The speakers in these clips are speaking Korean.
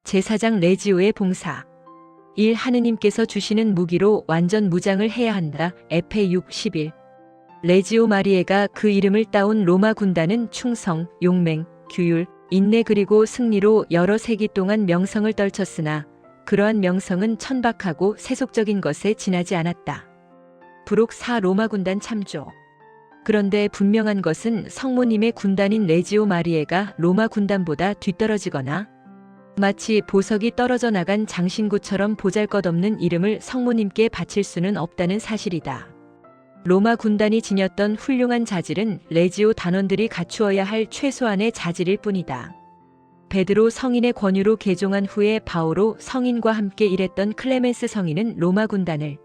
제사장 레지오의 봉사. 1. 하느님께서 주시는 무기로 완전 무장을 해야 한다. 에페 6:11. 레지오 마리에가 그 이름을 따온 로마 군단은 충성, 용맹, 규율, 인내 그리고 승리로 여러 세기 동안 명성을 떨쳤으나 그러한 명성은 천박하고 세속적인 것에 지나지 않았다. 부록 4. 로마 군단 참조. 그런데 분명한 것은 성모님의 군단인 레지오 마리에가 로마 군단보다 뒤떨어지거나 마치 보석이 떨어져 나간 장신구처럼 보잘것없는 이름을 성모님께 바칠 수는 없다는 사실이다. 로마 군단이 지녔던 훌륭한 자질은 레지오 단원들이 갖추어야 할 최소한의 자질일 뿐이다. 베드로 성인의 권유로 개종한 후에 바오로 성인과 함께 일했던 클레멘스 성인은 로마 군단을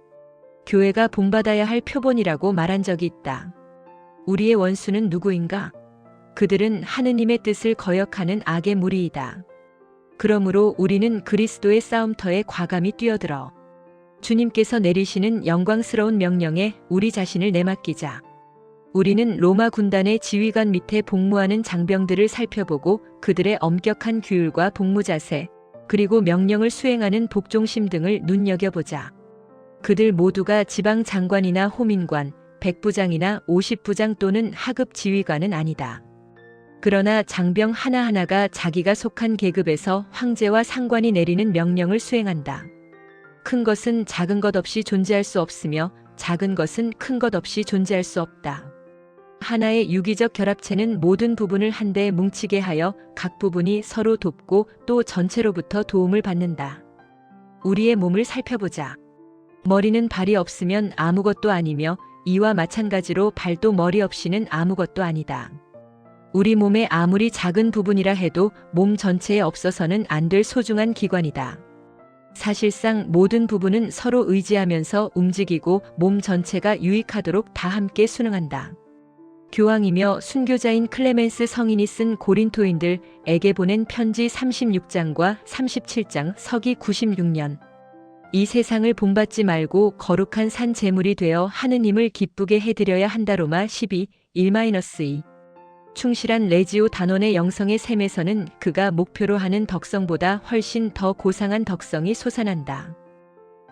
교회가 본받아야 할 표본이라고 말한 적이 있다. 우리의 원수는 누구인가? 그들은 하느님의 뜻을 거역하는 악의 무리이다. 그러므로 우리는 그리스도의 싸움터에 과감히 뛰어들어 주님께서 내리시는 영광스러운 명령에 우리 자신을 내맡기자. 우리는 로마 군단의 지휘관 밑에 복무하는 장병들을 살펴보고 그들의 엄격한 규율과 복무 자세, 그리고 명령을 수행하는 복종심 등을 눈여겨보자. 그들 모두가 지방 장관이나 호민관, 백부장이나 50부장 또는 하급 지휘관은 아니다. 그러나 장병 하나하나가 자기가 속한 계급에서 황제와 상관이 내리는 명령을 수행한다. 큰 것은 작은 것 없이 존재할 수 없으며 작은 것은 큰 것 없이 존재할 수 없다. 하나의 유기적 결합체는 모든 부분을 한데 뭉치게 하여 각 부분이 서로 돕고 또 전체로부터 도움을 받는다. 우리의 몸을 살펴보자. 머리는 발이 없으면 아무것도 아니며 이와 마찬가지로 발도 머리 없이는 아무것도 아니다. 우리 몸의 아무리 작은 부분이라 해도 몸 전체에 없어서는 안 될 소중한 기관이다. 사실상 모든 부분은 서로 의지하면서 움직이고 몸 전체가 유익하도록 다 함께 순응한다. 교황이며 순교자인 클레멘스 성인이 쓴 고린토인들에게 보낸 편지 36장과 37장 서기 96년. 이 세상을 본받지 말고 거룩한 산 제물이 되어 하느님을 기쁘게 해드려야 한다. 로마 12, 1-2. 충실한 레지오 단원의 영성의 샘에서는 그가 목표로 하는 덕성보다 훨씬 더 고상한 덕성이 솟아난다.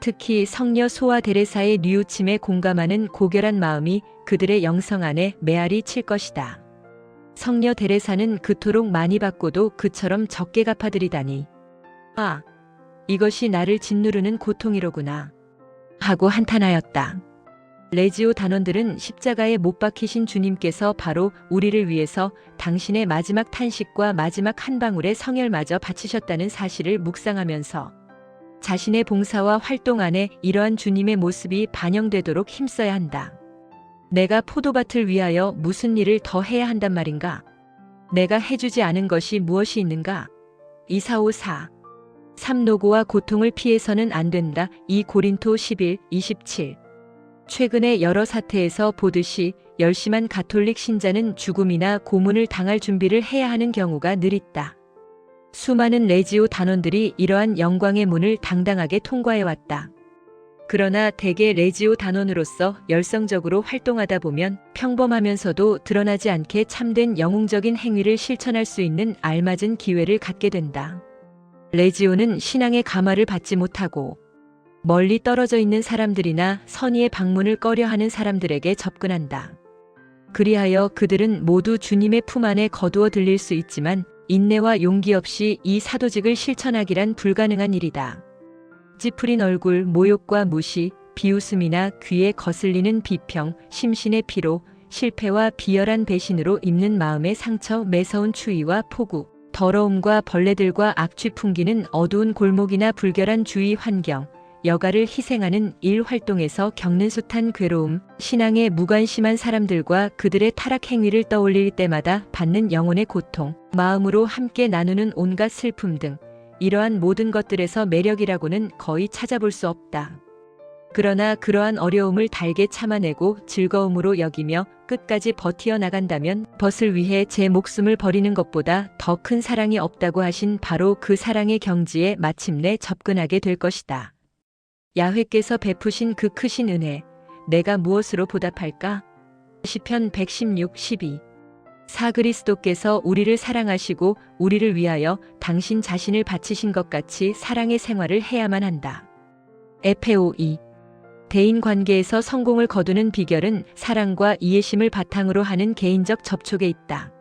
특히 성녀 소아 데레사의 뉘우침에 공감하는 고결한 마음이 그들의 영성 안에 메아리 칠 것이다. 성녀 데레사는 그토록 많이 받고도 그처럼 적게 갚아들이다니. 아, 이것이 나를 짓누르는 고통이로구나. 하고 한탄하였다. 레지오 단원들은 십자가에 못 박히신 주님께서 바로 우리를 위해서 당신의 마지막 탄식과 마지막 한 방울의 성혈마저 바치셨다는 사실을 묵상하면서 자신의 봉사와 활동 안에 이러한 주님의 모습이 반영되도록 힘써야 한다. 내가 포도밭을 위하여 무슨 일을 더 해야 한단 말인가? 내가 해주지 않은 것이 무엇이 있는가? 2-4-5-4. 3. 노고와 고통을 피해서는 안 된다. 2 고린토 11, 27. 최근의 여러 사태에서 보듯이 열심한 가톨릭 신자는 죽음이나 고문을 당할 준비를 해야 하는 경우가 늘 있다. 수많은 레지오 단원들이 이러한 영광의 문을 당당하게 통과해왔다. 그러나 대개 레지오 단원으로서 열성적으로 활동하다 보면 평범하면서도 드러나지 않게 참된 영웅적인 행위를 실천할 수 있는 알맞은 기회를 갖게 된다. 레지오는 신앙의 감화를 받지 못하고 멀리 떨어져 있는 사람들이나 선의의 방문을 꺼려하는 사람들에게 접근한다. 그리하여 그들은 모두 주님의 품 안에 거두어 들릴 수 있지만 인내와 용기 없이 이 사도직을 실천하기란 불가능한 일이다. 찌푸린 얼굴, 모욕과 무시, 비웃음이나 귀에 거슬리는 비평, 심신의 피로, 실패와 비열한 배신으로 입는 마음의 상처, 매서운 추위와 폭우, 더러움과 벌레들과 악취 풍기는 어두운 골목이나 불결한 주위 환경, 여가를 희생하는 일 활동에서 겪는 숱한 괴로움, 신앙에 무관심한 사람들과 그들의 타락 행위를 떠올릴 때마다 받는 영혼의 고통, 마음으로 함께 나누는 온갖 슬픔 등 이러한 모든 것들에서 매력이라고는 거의 찾아볼 수 없다. 그러나 그러한 어려움을 달게 참아내고 즐거움으로 여기며 끝까지 버티어 나간다면 벗을 위해 제 목숨을 버리는 것보다 더 큰 사랑이 없다고 하신 바로 그 사랑의 경지에 마침내 접근하게 될 것이다. 야훼께서 베푸신 그 크신 은혜, 내가 무엇으로 보답할까? 시편 116, 12. 그리스도께서 우리를 사랑하시고 우리를 위하여 당신 자신을 바치신 것 같이 사랑의 생활을 해야만 한다. 에페오 2. 대인 관계에서 성공을 거두는 비결은 사랑과 이해심을 바탕으로 하는 개인적 접촉에 있다.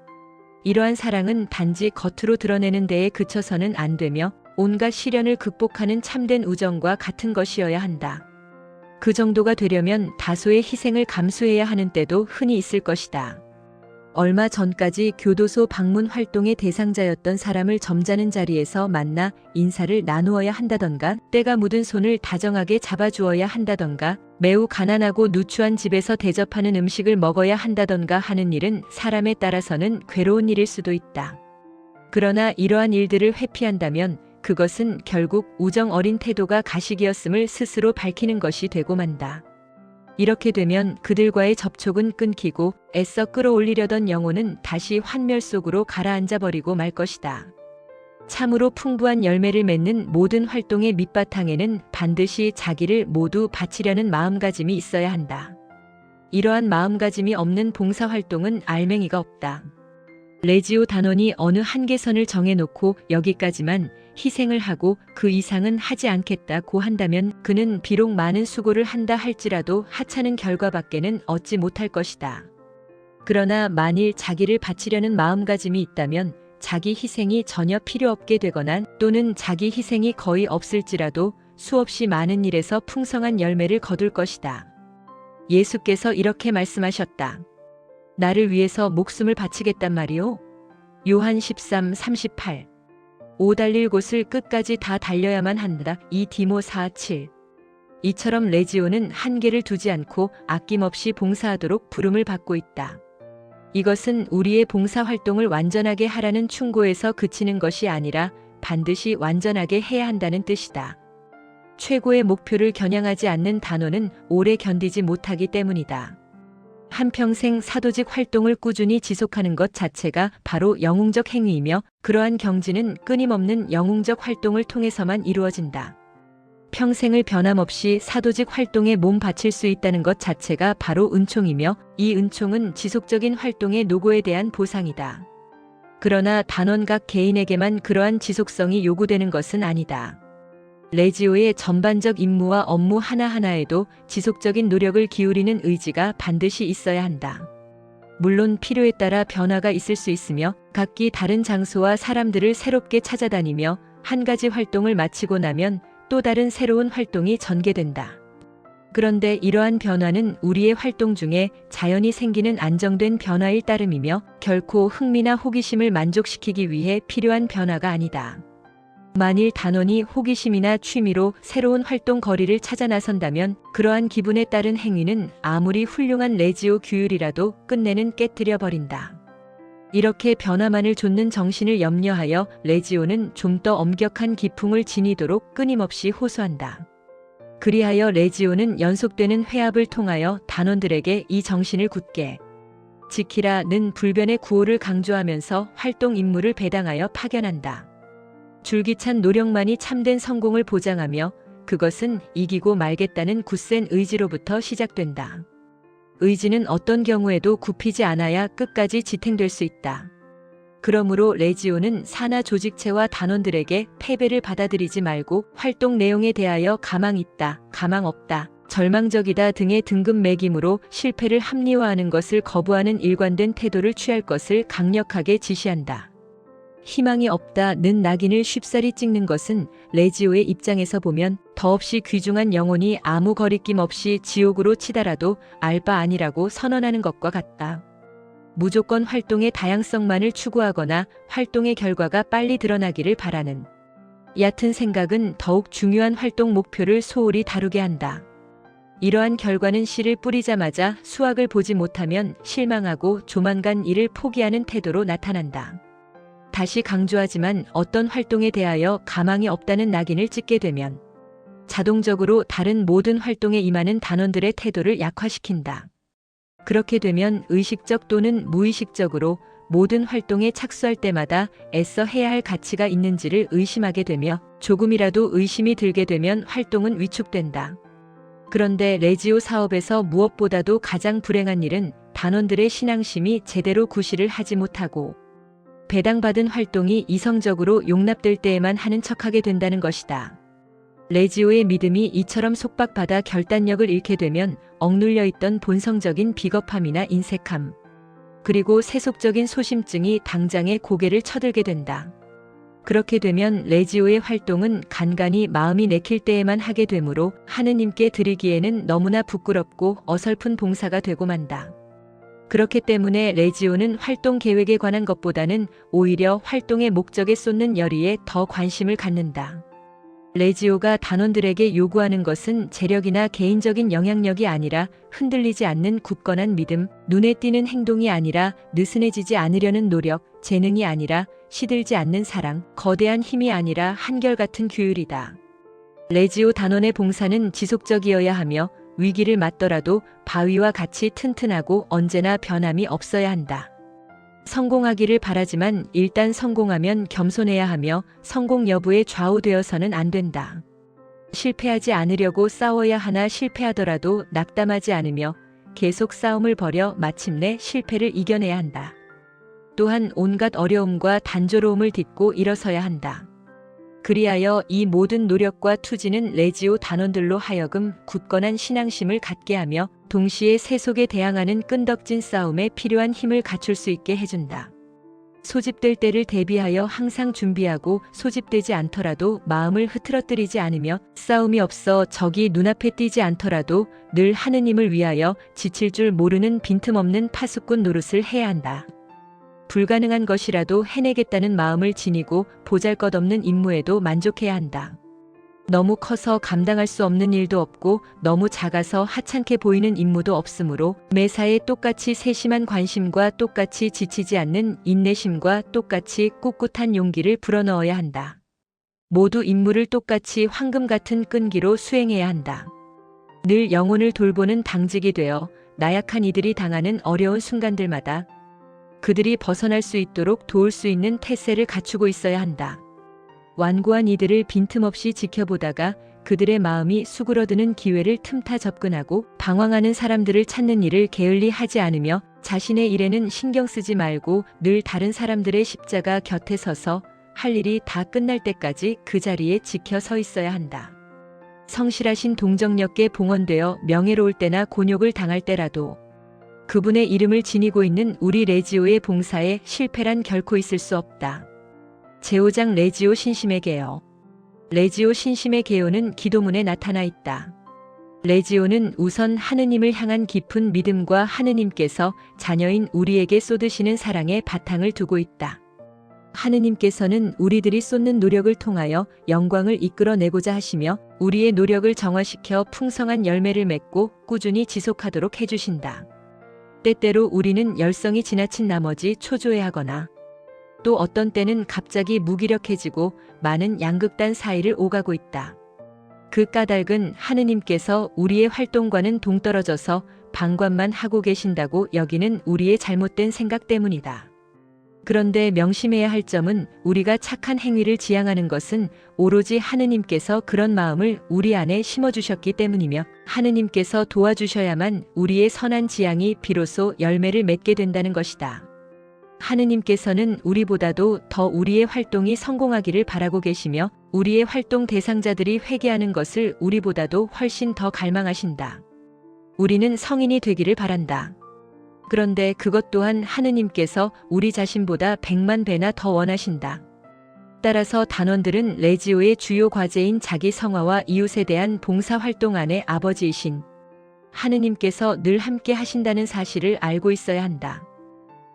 이러한 사랑은 단지 겉으로 드러내는 데에 그쳐서는 안 되며 온갖 시련을 극복하는 참된 우정과 같은 것이어야 한다. 그 정도가 되려면 다소의 희생을 감수해야 하는 때도 흔히 있을 것이다. 얼마 전까지 교도소 방문 활동의 대상자였던 사람을 점잖은 자리에서 만나 인사를 나누어야 한다던가, 때가 묻은 손을 다정하게 잡아주어야 한다던가, 매우 가난하고 누추한 집에서 대접하는 음식을 먹어야 한다던가 하는 일은 사람에 따라서는 괴로운 일일 수도 있다. 그러나 이러한 일들을 회피한다면 그것은 결국 우정 어린 태도가 가식이었음을 스스로 밝히는 것이 되고 만다. 이렇게 되면 그들과의 접촉은 끊기고 애써 끌어올리려던 영혼은 다시 환멸 속으로 가라앉아 버리고 말 것이다. 참으로 풍부한 열매를 맺는 모든 활동의 밑바탕에는 반드시 자기를 모두 바치려는 마음가짐이 있어야 한다. 이러한 마음가짐이 없는 봉사활동은 알맹이가 없다. 레지오 단원이 어느 한계선을 정해놓고 여기까지만 희생을 하고 그 이상은 하지 않겠다고 한다면 그는 비록 많은 수고를 한다 할지라도 하찮은 결과밖에는 얻지 못할 것이다. 그러나 만일 자기를 바치려는 마음가짐이 있다면 자기 희생이 전혀 필요 없게 되거나 또는 자기 희생이 거의 없을지라도 수없이 많은 일에서 풍성한 열매를 거둘 것이다. 예수께서 이렇게 말씀하셨다. 나를 위해서 목숨을 바치겠단 말이오. 요한 13:38. 오달릴 곳을 끝까지 다 달려야만 한다. 이 디모 4:7. 이처럼 레지오는 한계를 두지 않고 아낌없이 봉사하도록 부름을 받고 있다. 이것은 우리의 봉사활동을 완전하게 하라는 충고에서 그치는 것이 아니라 반드시 완전하게 해야 한다는 뜻이다. 최고의 목표를 겨냥하지 않는 단원은 오래 견디지 못하기 때문이다. 한평생 사도직 활동을 꾸준히 지속하는 것 자체가 바로 영웅적 행위이며 그러한 경지는 끊임없는 영웅적 활동을 통해서만 이루어진다. 평생을 변함없이 사도직 활동에 몸 바칠 수 있다는 것 자체가 바로 은총이며 이 은총은 지속적인 활동의 노고에 대한 보상이다. 그러나 단원 각 개인에게만 그러한 지속성이 요구되는 것은 아니다. 레지오의 전반적 임무와 업무 하나하나에도 지속적인 노력을 기울이는 의지가 반드시 있어야 한다. 물론 필요에 따라 변화가 있을 수 있으며 각기 다른 장소와 사람들을 새롭게 찾아다니며 한 가지 활동을 마치고 나면 또 다른 새로운 활동이 전개된다. 그런데 이러한 변화는 우리의 활동 중에 자연히 생기는 안정된 변화일 따름이며 결코 흥미나 호기심을 만족시키기 위해 필요한 변화가 아니다. 만일 단원이 호기심이나 취미로 새로운 활동 거리를 찾아 나선다면 그러한 기분에 따른 행위는 아무리 훌륭한 레지오 규율이라도 끝내는 깨뜨려 버린다. 이렇게 변화만을 좇는 정신을 염려하여 레지오는 좀 더 엄격한 기풍을 지니도록 끊임없이 호소한다. 그리하여 레지오는 연속되는 회합을 통하여 단원들에게 이 정신을 굳게 지키라는 불변의 구호를 강조하면서 활동 임무를 배당하여 파견한다. 줄기찬 노력만이 참된 성공을 보장하며 그것은 이기고 말겠다는 굳센 의지로부터 시작된다. 의지는 어떤 경우에도 굽히지 않아야 끝까지 지탱될 수 있다. 그러므로 레지오는 산하 조직체와 단원들에게 패배를 받아들이지 말고 활동 내용에 대하여 가망 있다, 가망 없다, 절망적이다 등의 등급 매김으로 실패를 합리화하는 것을 거부하는 일관된 태도를 취할 것을 강력하게 지시한다. 희망이 없다는 낙인을 쉽사리 찍는 것은 레지오의 입장에서 보면 더없이 귀중한 영혼이 아무 거리낌 없이 지옥으로 치달아도 알 바 아니라고 선언하는 것과 같다. 무조건 활동의 다양성만을 추구하거나 활동의 결과가 빨리 드러나기를 바라는 얕은 생각은 더욱 중요한 활동 목표를 소홀히 다루게 한다. 이러한 결과는 씨를 뿌리자마자 수확을 보지 못하면 실망하고 조만간 이를 포기하는 태도로 나타난다. 다시 강조하지만 어떤 활동에 대하여 가망이 없다는 낙인을 찍게 되면 자동적으로 다른 모든 활동에 임하는 단원들의 태도를 약화시킨다. 그렇게 되면 의식적 또는 무의식적으로 모든 활동에 착수할 때마다 애써 해야 할 가치가 있는지를 의심하게 되며 조금이라도 의심이 들게 되면 활동은 위축된다. 그런데 레지오 사업에서 무엇보다도 가장 불행한 일은 단원들의 신앙심이 제대로 구실을 하지 못하고 배당받은 활동이 이성적으로 용납될 때에만 하는 척하게 된다는 것이다. 레지오의 믿음이 이처럼 속박받아 결단력을 잃게 되면 억눌려 있던 본성적인 비겁함이나 인색함, 그리고 세속적인 소심증이 당장에 고개를 쳐들게 된다. 그렇게 되면 레지오의 활동은 간간히 마음이 내킬 때에만 하게 되므로 하느님께 드리기에는 너무나 부끄럽고 어설픈 봉사가 되고 만다. 그렇기 때문에 레지오는 활동 계획에 관한 것보다는 오히려 활동의 목적에 쏟는 열의에 더 관심을 갖는다. 레지오가 단원들에게 요구하는 것은 재력이나 개인적인 영향력이 아니라 흔들리지 않는 굳건한 믿음, 눈에 띄는 행동이 아니라 느슨해지지 않으려는 노력, 재능이 아니라 시들지 않는 사랑, 거대한 힘이 아니라 한결같은 규율이다. 레지오 단원의 봉사는 지속적이어야 하며 위기를 맞더라도 바위와 같이 튼튼하고 언제나 변함이 없어야 한다. 성공하기를 바라지만 일단 성공하면 겸손해야 하며 성공 여부에 좌우되어서는 안 된다. 실패하지 않으려고 싸워야 하나 실패하더라도 낙담하지 않으며 계속 싸움을 벌여 마침내 실패를 이겨내야 한다. 또한 온갖 어려움과 단조로움을 딛고 일어서야 한다. 그리하여 이 모든 노력과 투지는 레지오 단원들로 하여금 굳건한 신앙심을 갖게 하며 동시에 세속에 대항하는 끈덕진 싸움에 필요한 힘을 갖출 수 있게 해준다. 소집될 때를 대비하여 항상 준비하고 소집되지 않더라도 마음을 흐트러뜨리지 않으며 싸움이 없어 적이 눈앞에 띄지 않더라도 늘 하느님을 위하여 지칠 줄 모르는 빈틈없는 파수꾼 노릇을 해야 한다. 불가능한 것이라도 해내겠다는 마음을 지니고 보잘것없는 임무에도 만족해야 한다. 너무 커서 감당할 수 없는 일도 없고 너무 작아서 하찮게 보이는 임무도 없으므로 매사에 똑같이 세심한 관심과 똑같이 지치지 않는 인내심과 똑같이 꿋꿋한 용기를 불어넣어야 한다. 모두 임무를 똑같이 황금 같은 끈기로 수행해야 한다. 늘 영혼을 돌보는 당직이 되어 나약한 이들이 당하는 어려운 순간들마다 그들이 벗어날 수 있도록 도울 수 있는 태세를 갖추고 있어야 한다. 완고한 이들을 빈틈없이 지켜보다가 그들의 마음이 수그러드는 기회를 틈타 접근하고 방황하는 사람들을 찾는 일을 게을리 하지 않으며 자신의 일에는 신경 쓰지 말고 늘 다른 사람들의 십자가 곁에 서서 할 일이 다 끝날 때까지 그 자리에 지켜 서 있어야 한다. 성실하신 동정력께 봉헌되어 명예로울 때나 곤욕을 당할 때라도 그분의 이름을 지니고 있는 우리 레지오의 봉사에 실패란 결코 있을 수 없다. 제5장 레지오 신심의 개요. 레지오 신심의 개요는 기도문에 나타나 있다. 레지오는 우선 하느님을 향한 깊은 믿음과 하느님께서 자녀인 우리에게 쏟으시는 사랑에 바탕을 두고 있다. 하느님께서는 우리들이 쏟는 노력을 통하여 영광을 이끌어내고자 하시며 우리의 노력을 정화시켜 풍성한 열매를 맺고 꾸준히 지속하도록 해주신다. 때때로 우리는 열성이 지나친 나머지 초조해하거나 또 어떤 때는 갑자기 무기력해지고 많은 양극단 사이를 오가고 있다. 그 까닭은 하느님께서 우리의 활동과는 동떨어져서 방관만 하고 계신다고 여기는 우리의 잘못된 생각 때문이다. 그런데 명심해야 할 점은 우리가 착한 행위를 지향하는 것은 오로지 하느님께서 그런 마음을 우리 안에 심어주셨기 때문이며 하느님께서 도와주셔야만 우리의 선한 지향이 비로소 열매를 맺게 된다는 것이다. 하느님께서는 우리보다도 더 우리의 활동이 성공하기를 바라고 계시며 우리의 활동 대상자들이 회개하는 것을 우리보다도 훨씬 더 갈망하신다. 우리는 성인이 되기를 바란다. 그런데 그것 또한 하느님께서 우리 자신보다 100만 배나 더 원하신다. 따라서 단원들은 레지오의 주요 과제인 자기 성화와 이웃에 대한 봉사활동 안에 아버지이신 하느님께서 늘 함께 하신다는 사실을 알고 있어야 한다.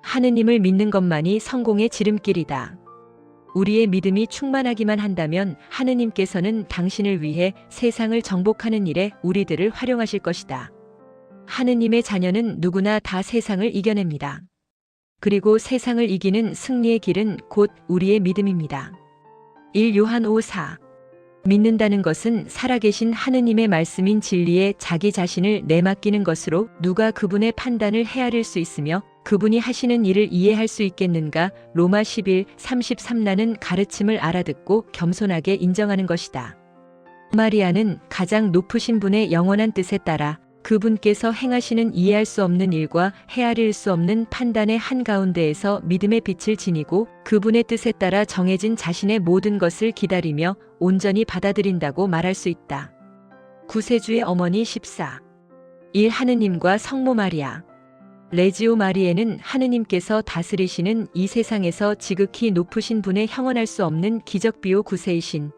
하느님을 믿는 것만이 성공의 지름길이다. 우리의 믿음이 충만하기만 한다면 하느님께서는 당신을 위해 세상을 정복하는 일에 우리들을 활용하실 것이다. 하느님의 자녀는 누구나 다 세상을 이겨냅니다. 그리고 세상을 이기는 승리의 길은 곧 우리의 믿음입니다. 1 요한 5:4 믿는다는 것은 살아계신 하느님의 말씀인 진리에 자기 자신을 내맡기는 것으로 누가 그분의 판단을 헤아릴 수 있으며 그분이 하시는 일을 이해할 수 있겠는가. 로마 11:33 나는 가르침을 알아듣고 겸손하게 인정하는 것이다. 마리아는 가장 높으신 분의 영원한 뜻에 따라 그분께서 행하시는 이해할 수 없는 일과 헤아릴 수 없는 판단의 한가운데에서 믿음의 빛을 지니고 그분의 뜻에 따라 정해진 자신의 모든 것을 기다리며 온전히 받아들인다고 말할 수 있다. 구세주의 어머니 14. 1. 하느님과 성모 마리아. 레지오 마리에는 하느님께서 다스리시는 이 세상에서 지극히 높으신 분의 형언할 수 없는 기적비요 구세이신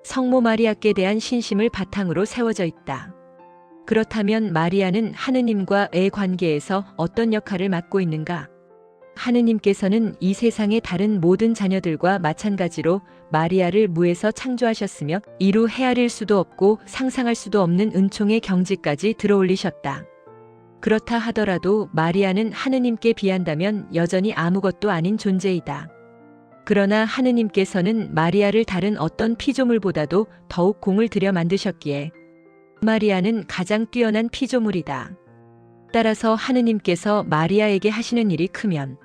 성모 마리아께 대한 신심을 바탕으로 세워져 있다. 그렇다면 마리아는 하느님과의 관계에서 어떤 역할을 맡고 있는가? 하느님께서는 이 세상의 다른 모든 자녀들과 마찬가지로 마리아를 무에서 창조하셨으며 이루 헤아릴 수도 없고 상상할 수도 없는 은총의 경지까지 들어올리셨다. 그렇다 하더라도 마리아는 하느님께 비한다면 여전히 아무것도 아닌 존재이다. 그러나 하느님께서는 마리아를 다른 어떤 피조물보다도 더욱 공을 들여 만드셨기에 마리아는 가장 뛰어난 피조물이다. 따라서 하느님께서 마리아에게 하시는 일이 크면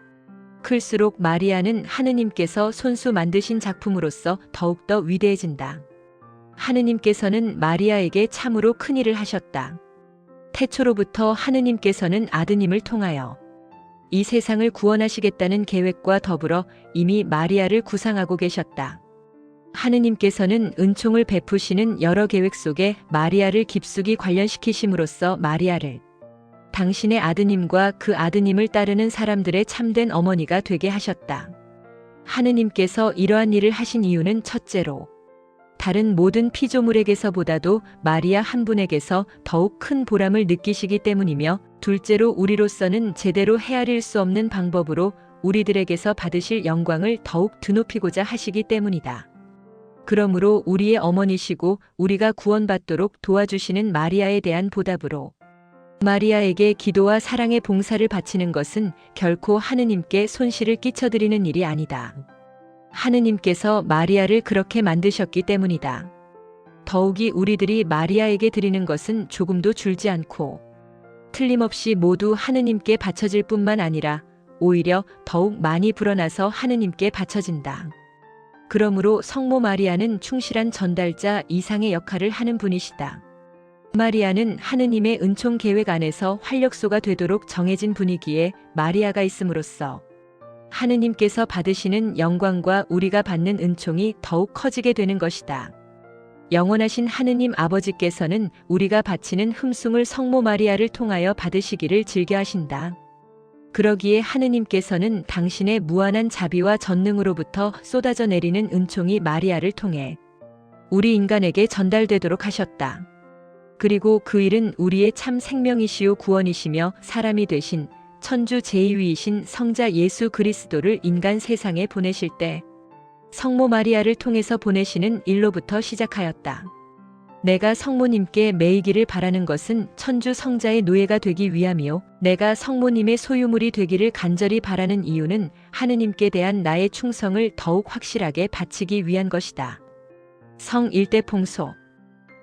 클수록 마리아는 하느님께서 손수 만드신 작품으로서 더욱더 위대해진다. 하느님께서는 마리아에게 참으로 큰 일을 하셨다. 태초로부터 하느님께서는 아드님을 통하여 이 세상을 구원하시겠다는 계획과 더불어 이미 마리아를 구상하고 계셨다. 하느님께서는 은총을 베푸시는 여러 계획 속에 마리아를 깊숙이 관련시키심으로써 마리아를 당신의 아드님과 그 아드님을 따르는 사람들의 참된 어머니가 되게 하셨다. 하느님께서 이러한 일을 하신 이유는 첫째로 다른 모든 피조물에게서보다도 마리아 한 분에게서 더욱 큰 보람을 느끼시기 때문이며 둘째로 우리로서는 제대로 헤아릴 수 없는 방법으로 우리들에게서 받으실 영광을 더욱 드높이고자 하시기 때문이다. 그러므로 우리의 어머니시고 우리가 구원받도록 도와주시는 마리아에 대한 보답으로 마리아에게 기도와 사랑의 봉사를 바치는 것은 결코 하느님께 손실을 끼쳐드리는 일이 아니다. 하느님께서 마리아를 그렇게 만드셨기 때문이다. 더욱이 우리들이 마리아에게 드리는 것은 조금도 줄지 않고 틀림없이 모두 하느님께 바쳐질 뿐만 아니라 오히려 더욱 많이 불어나서 하느님께 바쳐진다. 그러므로 성모 마리아는 충실한 전달자 이상의 역할을 하는 분이시다. 마리아는 하느님의 은총 계획 안에서 활력소가 되도록 정해진 분이기에 마리아가 있음으로써 하느님께서 받으시는 영광과 우리가 받는 은총이 더욱 커지게 되는 것이다. 영원하신 하느님 아버지께서는 우리가 바치는 흠숭을 성모 마리아를 통하여 받으시기를 즐겨하신다. 그러기에 하느님께서는 당신의 무한한 자비와 전능으로부터 쏟아져 내리는 은총이 마리아를 통해 우리 인간에게 전달되도록 하셨다. 그리고 그 일은 우리의 참 생명이시요 구원이시며 사람이 되신 천주 제2위이신 성자 예수 그리스도를 인간 세상에 보내실 때 성모 마리아를 통해서 보내시는 일로부터 시작하였다. 내가 성모님께 매이기를 바라는 것은 천주 성자의 노예가 되기 위함이요. 내가 성모님의 소유물이 되기를 간절히 바라는 이유는 하느님께 대한 나의 충성을 더욱 확실하게 바치기 위한 것이다. 성 일대봉소.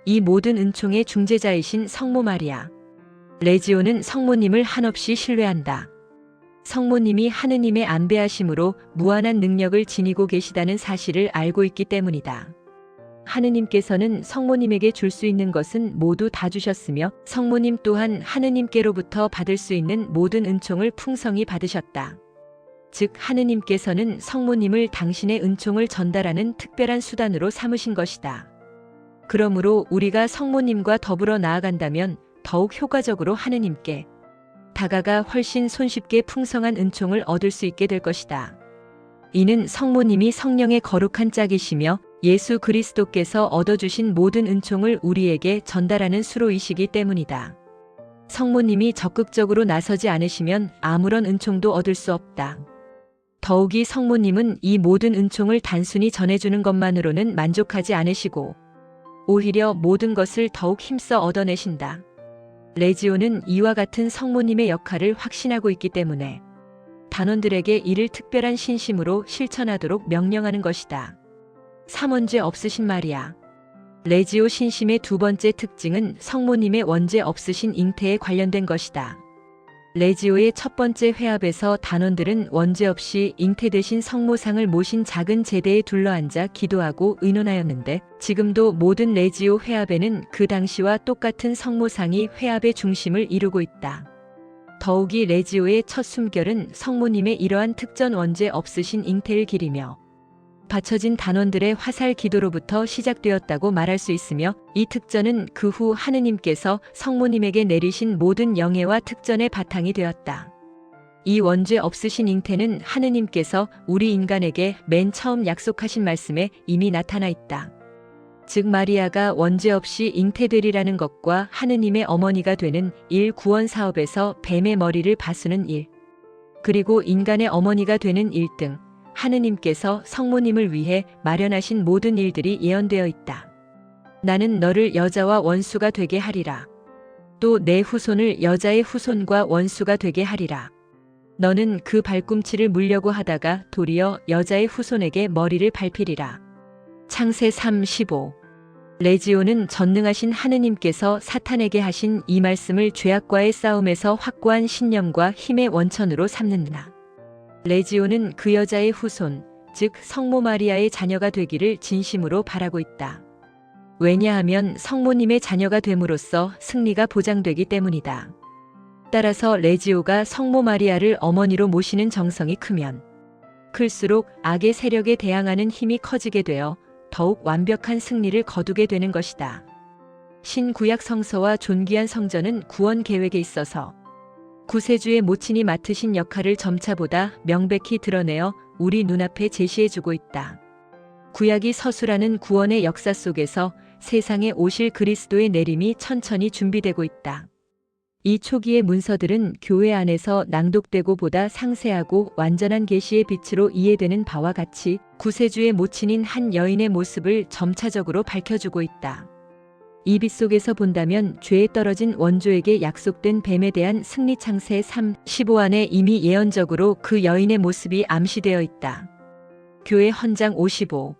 이 모든 은총의 중재자이신 성모 마리아. 레지오는 성모님을 한없이 신뢰한다. 성모님이 하느님의 안배하심으로 무한한 능력을 지니고 계시다는 사실을 알고 있기 때문이다. 하느님께서는 성모님에게 줄 수 있는 것은 모두 다 주셨으며 성모님 또한 하느님께로부터 받을 수 있는 모든 은총을 풍성히 받으셨다. 즉 하느님께서는 성모님을 당신의 은총을 전달하는 특별한 수단으로 삼으신 것이다. 그러므로 우리가 성모님과 더불어 나아간다면 더욱 효과적으로 하느님께 다가가 훨씬 손쉽게 풍성한 은총을 얻을 수 있게 될 것이다. 이는 성모님이 성령의 거룩한 짝이시며 예수 그리스도께서 얻어주신 모든 은총을 우리에게 전달하는 수로이시기 때문이다. 성모님이 적극적으로 나서지 않으시면 아무런 은총도 얻을 수 없다. 더욱이 성모님은 이 모든 은총을 단순히 전해주는 것만으로는 만족하지 않으시고 오히려 모든 것을 더욱 힘써 얻어내신다. 레지오는 이와 같은 성모님의 역할을 확신하고 있기 때문에 단원들에게 이를 특별한 신심으로 실천하도록 명령하는 것이다. 3원죄 없으신 마리아. 레지오 신심의 두 번째 특징은 성모님의 원죄 없으신 잉태에 관련된 것이다. 레지오의 첫 번째 회합에서 단원들은 원죄 없이 잉태 대신 성모상을 모신 작은 제대에 둘러앉아 기도하고 의논하였는데, 지금도 모든 레지오 회합에는 그 당시와 똑같은 성모상이 회합의 중심을 이루고 있다. 더욱이 레지오의 첫 숨결은 성모님의 이러한 특전 원죄 없으신 잉태를 기리며 바쳐진 단원들의 화살 기도로부터 시작되었다고 말할 수 있으며, 이 특전은 그 후 하느님께서 성모님에게 내리신 모든 영예와 특전의 바탕이 되었다. 이 원죄 없으신 잉태는 하느님께서 우리 인간에게 맨 처음 약속하신 말씀에 이미 나타나 있다. 즉 마리아가 원죄 없이 잉태되리라는 것과 하느님의 어머니가 되는 일 구원 사업에서 뱀의 머리를 바수는 일, 그리고 인간의 어머니가 되는 일 등 하느님께서 성모님을 위해 마련하신 모든 일들이 예언되어 있다. 나는 너를 여자와 원수가 되게 하리라. 또 내 후손을 여자의 후손과 원수가 되게 하리라. 너는 그 발꿈치를 물려고 하다가 도리어 여자의 후손에게 머리를 밟히리라. 창세 3:15. 레지오는 전능하신 하느님께서 사탄에게 하신 이 말씀을 죄악과의 싸움에서 확고한 신념과 힘의 원천으로 삼는다. 레지오는 그 여자의 후손, 즉 성모 마리아의 자녀가 되기를 진심으로 바라고 있다. 왜냐하면 성모님의 자녀가 됨으로써 승리가 보장되기 때문이다. 따라서 레지오가 성모 마리아를 어머니로 모시는 정성이 크면 클수록 악의 세력에 대항하는 힘이 커지게 되어 더욱 완벽한 승리를 거두게 되는 것이다. 신구약 성서와 존귀한 성전은 구원 계획에 있어서 구세주의 모친이 맡으신 역할을 점차보다 명백히 드러내어 우리 눈앞에 제시해주고 있다. 구약이 서술하는 구원의 역사 속에서 세상에 오실 그리스도의 내림이 천천히 준비되고 있다. 이 초기의 문서들은 교회 안에서 낭독되고 보다 상세하고 완전한 계시의 빛으로 이해되는 바와 같이 구세주의 모친인 한 여인의 모습을 점차적으로 밝혀주고 있다. 이 빛 속에서 본다면 죄에 떨어진 원조에게 약속된 뱀에 대한 승리 창세 3:15 안에 이미 예언적으로 그 여인의 모습이 암시되어 있다. 교회 헌장 55